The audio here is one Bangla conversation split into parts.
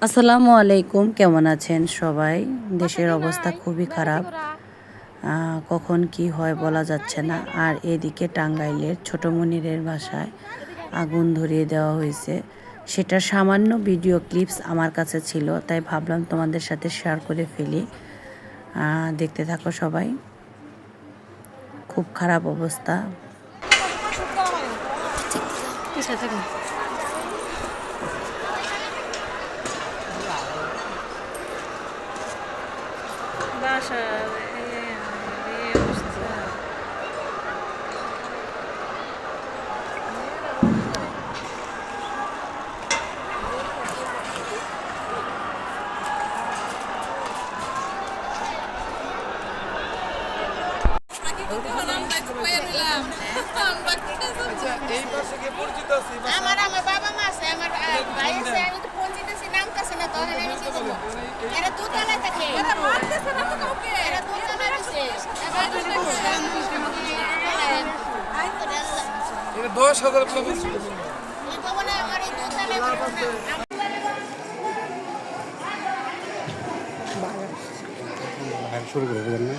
আসসালামু আলাইকুম, কেমন আছেন সবাই? দেশের অবস্থা খুবই খারাপ। কখন কি হয় বলা যাচ্ছে না। আর এদিকে টাঙ্গাইলের ছোট মনিরের বাসায় আগুন ধরিয়ে দেওয়া হয়েছে। সেটার সামান্য ভিডিও ক্লিপস আমার কাছে ছিল, তাই ভাবলাম তোমাদের সাথে শেয়ার করে ফেলি। দেখতে থাকো সবাই। খুব খারাপ অবস্থা। আমার আমার বাবা মা আছে, আমার ভাই আছে, আমি তো ফোন দিতেছি, নামতেছে না, তখন আমি কি করবো? এরা দোতলায় থাকে, এরা দোতলায় আছে, এটা 10,000 প্লাস এই ভবনে আমার এই দোতলায় শুরু করে দেবেন না।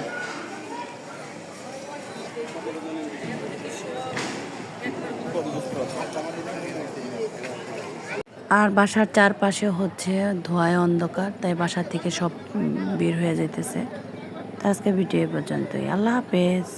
আর বাসার চারপাশে হচ্ছে ধোঁয়ায় অন্ধকার, তাই বাসা থেকে সব বের হয়ে যাইতেছে। তো আজকে ভিডিও এ পর্যন্তই। আল্লাহ হাফেজ।